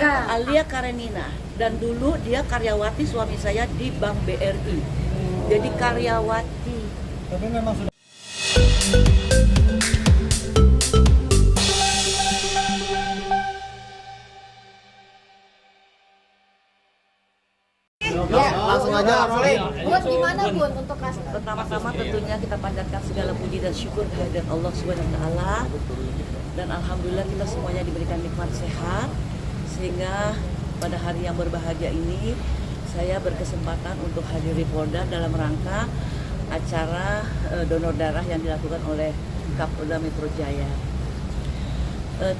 Alia Karenina. Dan dulu dia karyawati suami saya di Bank BRI. Jadi karyawati. Tapi memang sudah. Ya, langsung aja Rolling. Bun, gimana Bun untuk kas? Pertama-tama tentunya kita panjatkan segala puji dan syukur kehadirat Allah SWT. Dan alhamdulillah kita semuanya diberikan nikmat sehat, sehingga pada hari yang berbahagia ini saya berkesempatan untuk hadir di Polda dalam rangka acara donor darah yang dilakukan oleh Kapolda Metro Jaya.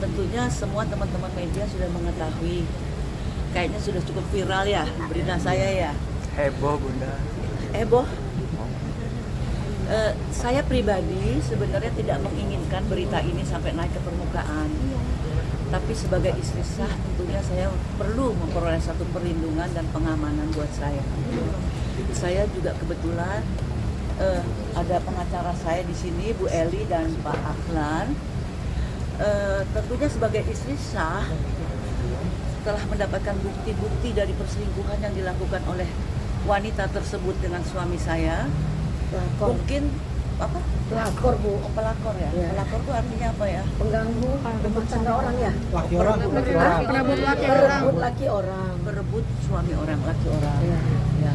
Tentunya semua teman-teman media sudah mengetahui, kayaknya sudah cukup viral ya berita saya ya. Heboh Bunda. Heboh. Saya pribadi sebenarnya tidak menginginkan berita ini sampai naik ke permukaan. Tapi sebagai istri sah tentunya saya perlu memperoleh satu perlindungan dan pengamanan buat saya. Saya juga kebetulan ada pengacara saya di sini, Bu Eli dan Pak Ahlan. Tentunya sebagai istri sah, setelah mendapatkan bukti-bukti dari perselingkuhan yang dilakukan oleh wanita tersebut dengan suami saya, mungkin apa? Pelakor Bu. Oh, pelakor ya? Ya. Pelakor itu artinya apa ya? Pengganggu rumah tangga orang ya. Laki orang, laki orang. Perebut laki orang. Berebut suami orang, laki orang. Ya. Ya.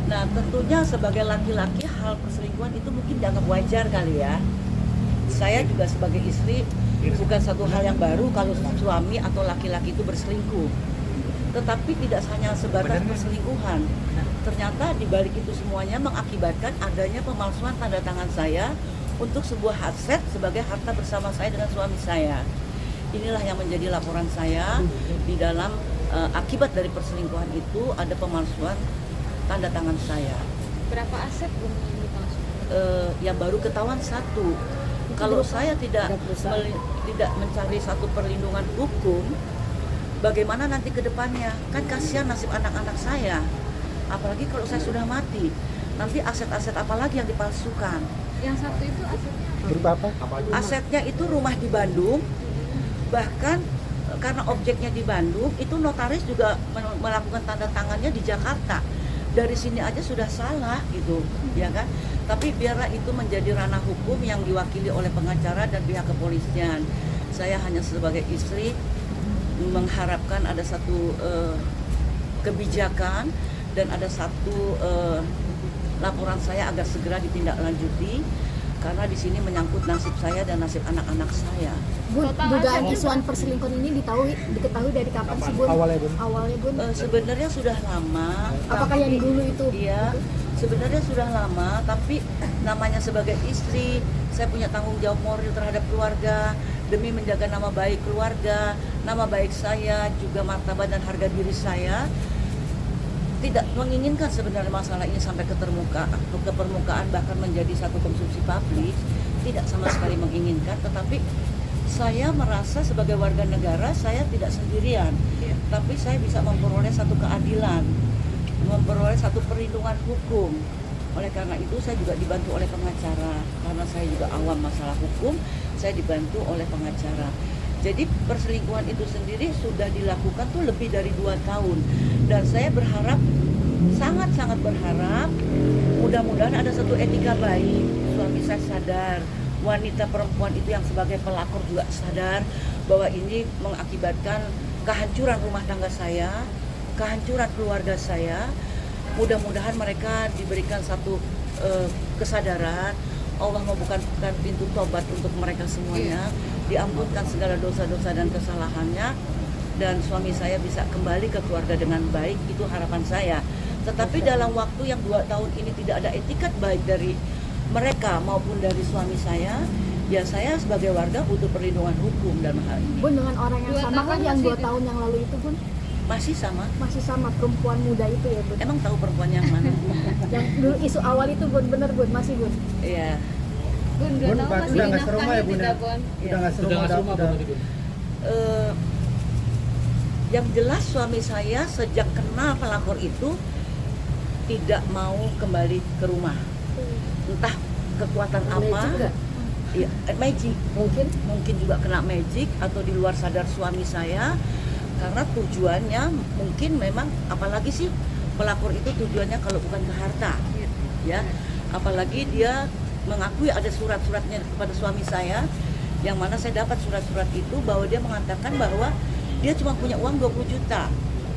Nah, tentunya sebagai laki-laki hal perselingkuhan itu mungkin dianggap wajar kali ya. Saya juga sebagai istri bukan satu hal yang baru kalau suami atau laki-laki itu berselingkuh. Tetapi tidak hanya sebatas perselingkuhan. Ternyata di balik itu semuanya mengakibatkan adanya pemalsuan tanda tangan saya untuk sebuah aset sebagai harta bersama saya dengan suami saya. Inilah yang menjadi laporan saya di dalam akibat dari perselingkuhan itu ada pemalsuan tanda tangan saya. Berapa aset Bun yang dipalsukan? Yang baru ketahuan satu. Kalau saya tidak mencari satu perlindungan hukum, bagaimana nanti ke depannya? Kan kasihan nasib anak-anak saya. Apalagi kalau saya sudah mati, nanti aset-aset apa lagi yang dipalsukan? Yang satu itu asetnya apa? Berupa apa? Asetnya itu rumah di Bandung, bahkan karena objeknya di Bandung, itu notaris juga melakukan tanda tangannya di Jakarta. Dari sini aja sudah salah gitu, ya kan? Tapi biarlah itu menjadi ranah hukum yang diwakili oleh pengacara dan pihak kepolisian. Saya hanya sebagai istri mengharapkan ada satu kebijakan dan ada satu laporan saya agar segera ditindaklanjuti karena di sini menyangkut nasib saya dan nasib anak-anak saya. Bun, dugaan isuan perselingkuhan ini diketahui dari kapan sih Bun? Awalnya Bun? Sebenarnya sudah lama. Apakah yang dulu itu? Iya, sebenarnya sudah lama, tapi namanya sebagai istri, saya punya tanggung jawab moral terhadap keluarga demi menjaga nama baik keluarga, nama baik saya, juga martabat dan harga diri saya. Tidak menginginkan sebenarnya masalah ini sampai ke permukaan bahkan menjadi satu konsumsi publik, tidak sama sekali menginginkan, tetapi saya merasa sebagai warga negara saya tidak sendirian, tapi saya bisa memperoleh satu keadilan, memperoleh satu perlindungan hukum. Oleh karena itu saya juga dibantu oleh pengacara, karena saya juga awam masalah hukum, saya dibantu oleh pengacara. Jadi perselingkuhan itu sendiri sudah dilakukan tuh lebih dari 2 tahun. Dan saya berharap, sangat-sangat berharap, mudah-mudahan ada satu etika baik. Suami saya sadar, wanita perempuan itu yang sebagai pelakor juga sadar bahwa ini mengakibatkan kehancuran rumah tangga saya, kehancuran keluarga saya. Mudah-mudahan mereka diberikan satu kesadaran. Allah membuka pintu tobat untuk mereka semuanya, diampunkan segala dosa-dosa dan kesalahannya, dan suami saya bisa kembali ke keluarga dengan baik, itu harapan saya. Tetapi dalam waktu yang 2 tahun ini tidak ada etikat baik dari mereka maupun dari suami saya, ya saya sebagai warga butuh perlindungan hukum dalam hal ini. Bun, dengan orang yang sama kan yang 2 tahun yang lalu itu Bun? Masih sama. Masih sama, perempuan muda itu ya Bun? Emang tahu perempuan yang mana? Yang dulu isu awal itu Bun, bener Bun, masih Bun? Iya. Bun, Bun, tahu masih udah nggak serumah ya Bun? tidak Bun? Udah nggak serumah, Yang jelas suami saya sejak kenal pelakor itu tidak mau kembali ke rumah. Entah kekuatan apa. Magic nggak? Magic. Mungkin Mungkin juga kena magic atau di luar sadar suami saya. Karena tujuannya mungkin memang, apalagi sih pelapor itu tujuannya kalau bukan ke harta, ya. Apalagi dia mengakui ada surat-suratnya kepada suami saya, yang mana saya dapat surat-surat itu bahwa dia mengatakan bahwa dia cuma punya uang 20 juta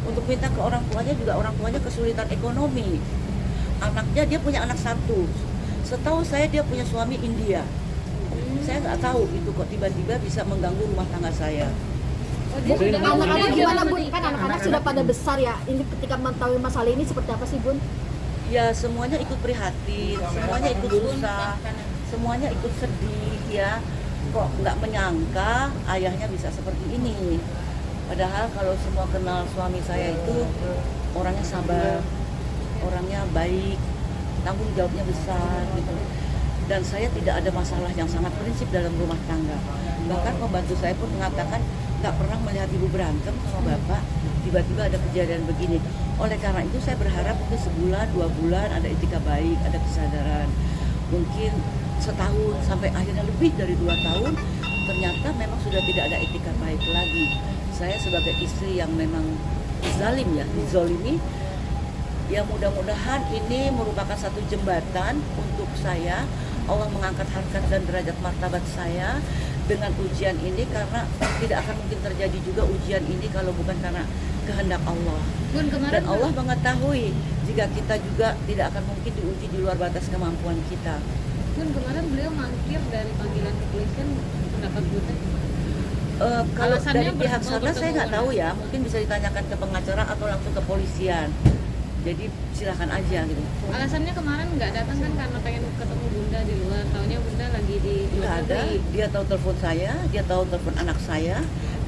untuk minta ke orang tuanya, juga orang tuanya kesulitan ekonomi. Anaknya, dia punya anak satu. Setahu saya dia punya suami India. Saya nggak tahu itu kok tiba-tiba bisa mengganggu rumah tangga saya. Oh, dia sudah Anak-anak menikah gimana sama Bun? dia? Kan anak-anak sudah pada besar ya. Ini ketika mengetahui masalah ini seperti apa sih Bun? Ya semuanya ikut prihatin, semuanya ikut susah, semuanya ikut sedih ya. Kok nggak menyangka ayahnya bisa seperti ini. Padahal kalau semua kenal suami saya itu orangnya sabar, orangnya baik, tanggung jawabnya besar gitu. Dan saya tidak ada masalah yang sangat prinsip dalam rumah tangga. Bahkan pembantu saya pun mengatakan nggak pernah melihat ibu berantem sama bapak, tiba-tiba ada kejadian begini. Oleh karena itu saya berharap mungkin sebulan, 2 bulan ada etika baik, ada kesadaran. Mungkin setahun sampai akhirnya lebih dari 2 tahun, ternyata memang sudah tidak ada etika baik lagi. Saya sebagai istri yang memang zalim ya, dizolimi, ya mudah-mudahan ini merupakan satu jembatan untuk saya. Allah mengangkat harkat dan derajat martabat saya dengan ujian ini, karena tidak akan mungkin terjadi juga ujian ini kalau bukan karena kehendak Allah. Bun, kemarin Dan Allah mengetahui jika kita juga tidak akan mungkin diuji di luar batas kemampuan kita. Bun, kemarin beliau mangkir dari panggilan kepolisian, pendapat Bunda gimana? Kalau Alasannya dari pihak mau sana bertemu saya nggak dengan- tahu ya, mungkin bisa ditanyakan ke pengacara atau langsung ke polisian. Jadi silakan aja gitu. Alasannya kemarin nggak datang kan karena pengen ketemu Bunda di luar, taunya Bunda lagi di Nggak luar ada. negeri. Dia tahu telepon saya, dia tahu telepon anak saya,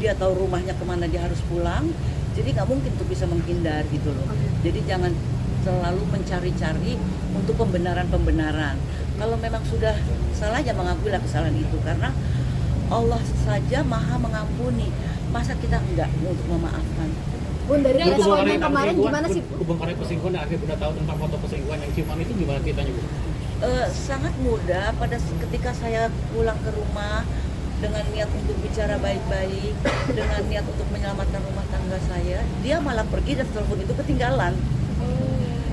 dia tahu rumahnya kemana dia harus pulang. Jadi nggak mungkin tuh bisa menghindar gitu loh. Jadi jangan selalu mencari-cari untuk pembenaran-pembenaran. Kalau memang sudah salah ya mengakuilah kesalahan itu, karena Allah saja maha mengampuni. Masa kita enggak untuk memaafkan? Bun, dari Ya, press Bun, conference kemarin gimana sih? Kebongkaran perselingkuhan dan akhirnya Bunda tahu tentang foto perselingkuhan yang ciuman itu gimana ceritanya Bu? Sangat mudah. Ketika saya pulang ke rumah dengan niat untuk bicara baik-baik, dengan niat untuk menyelamatkan rumah tangga saya, dia malah pergi dan telepon itu ketinggalan.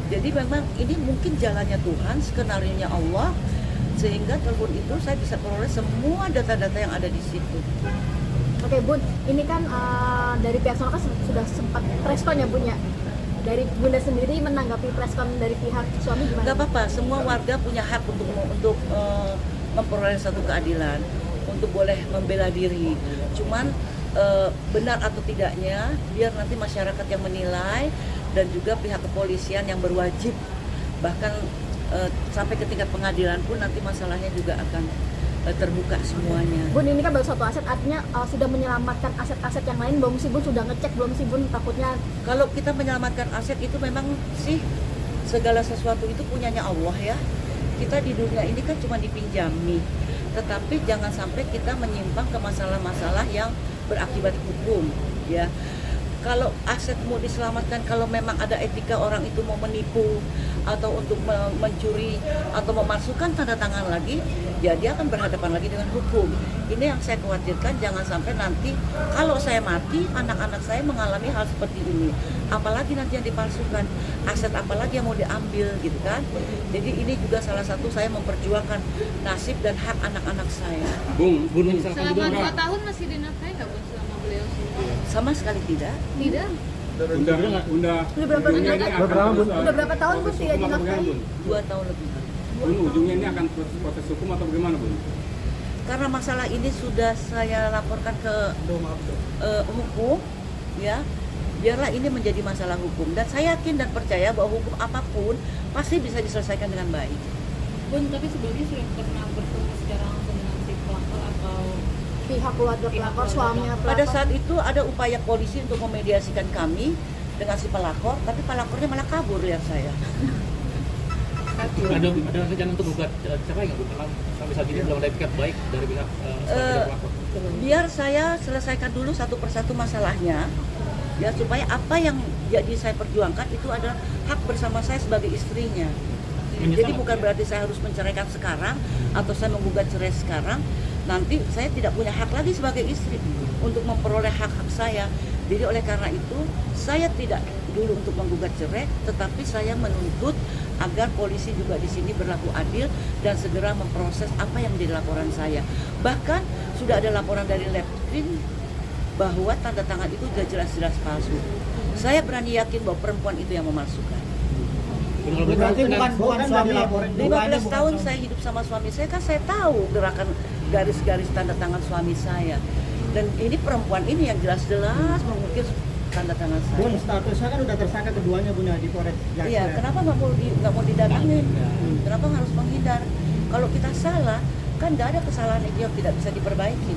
Jadi memang ini mungkin jalannya Tuhan, skenarionya Allah, sehingga telepon itu saya bisa peroleh semua data-data yang ada di situ. Oke Bun, ini kan dari pihak sana kan sudah sempat preskon ya Bun ya. Dari Bunda sendiri menanggapi preskon dari pihak suami gimana? Gak apa-apa, semua warga punya hak untuk memperoleh satu keadilan, untuk boleh membela diri. Cuman benar atau tidaknya biar nanti masyarakat yang menilai, dan juga pihak kepolisian yang berwajib, bahkan sampai ke tingkat pengadilan pun nanti masalahnya juga akan terbuka semuanya. Bun, ini kan baru satu aset, artinya sudah menyelamatkan aset-aset yang lain belum sih Bun? Sudah ngecek belum sih Bun? Takutnya Kalau kita menyelamatkan aset itu memang sih segala sesuatu itu punyanya Allah ya. Kita di dunia ini kan cuma dipinjami, tetapi jangan sampai kita menyimpang ke masalah-masalah yang berakibat hukum ya. Kalau aset mau diselamatkan, kalau memang ada etika orang itu mau menipu atau untuk mencuri atau memasukkan tanda tangan lagi, ya dia akan berhadapan lagi dengan hukum. Ini yang saya khawatirkan, jangan sampai nanti kalau saya mati, anak-anak saya mengalami hal seperti ini. Apalagi nanti yang dipalsukan, aset apalagi yang mau diambil gitu kan. Jadi ini juga salah satu saya memperjuangkan nasib dan hak anak-anak saya. Bung misalkan Selama juga 2 tahun masih dinafkahi nggak Bun selama beliau sini? Sama sekali tidak. Tidak. Udah Udah berapa udah berapa tahun Bun tidak dinafkahi? 2 tahun lebih. Bun, ujungnya ini akan proses hukum atau bagaimana, Bun? Karena masalah ini sudah saya laporkan ke hukum, ya biarlah ini menjadi masalah hukum. Dan saya yakin dan percaya bahwa hukum apapun pasti bisa diselesaikan dengan baik. Bun, tapi sebelumnya sudah pernah bertemu secara langsung dengan si pelapor atau Pihak keluarga pelapor, suaminya pelapor. Pada saat itu ada upaya polisi untuk memediasikan kami dengan si pelakor, tapi pelakornya malah kabur lihat saya. ada rencana untuk gugat cerai nggak Bu? Karena sampai saat ini belum ada etikat baik dari pihak pelapor. Biar saya selesaikan dulu satu persatu masalahnya, ya supaya apa yang jadi saya perjuangkan itu adalah hak bersama saya sebagai istrinya. Jadi bukan berarti saya harus menceraikan sekarang atau saya menggugat cerai sekarang. Nanti saya tidak punya hak lagi sebagai istri untuk memperoleh hak-hak saya. Jadi oleh karena itu saya tidak dulu untuk menggugat cerai, tetapi saya menuntut agar polisi juga di sini berlaku adil dan segera memproses apa yang menjadi laporan saya. Bahkan sudah ada laporan dari Lepkin bahwa tanda tangan itu sudah jelas-jelas palsu. Saya berani yakin bahwa perempuan itu yang memalsukan. Berarti bukan suami laporin. 15 tahun saya hidup sama suami saya, kan saya tahu gerakan garis-garis tanda tangan suami saya. Dan ini perempuan ini yang jelas-jelas mengukir tanda tangan saya. Bun, statusnya kan udah tersangka keduanya Bunda di Polres Jaksel. Iya, kenapa nggak mau didatangin? Kenapa harus menghindar? Kalau kita salah, kan nggak ada kesalahan itu yang tidak bisa diperbaiki.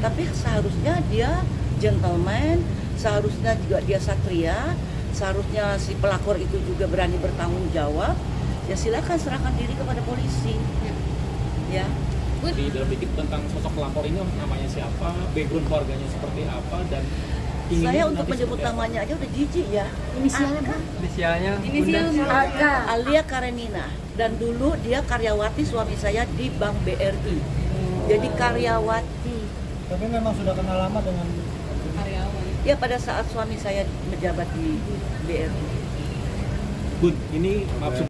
Tapi seharusnya dia gentleman, seharusnya juga dia satria, seharusnya si pelakor itu juga berani bertanggung jawab. Ya silakan serahkan diri kepada polisi. Ya. Di dalam dikit tentang sosok pelapor ini namanya siapa, background keluarganya seperti apa, dan inginnya Saya untuk nanti menyebut seperti apa. namanya aja udah jijik ya. Inisialnya Bun? Inisialnya Aga Alia Karenina, dan dulu dia karyawati suami saya di Bank BRI. Jadi karyawati. Tapi memang sudah kenal lama dengan karyawan. Ya pada saat suami saya menjabat di BRI. Bun, ini maaf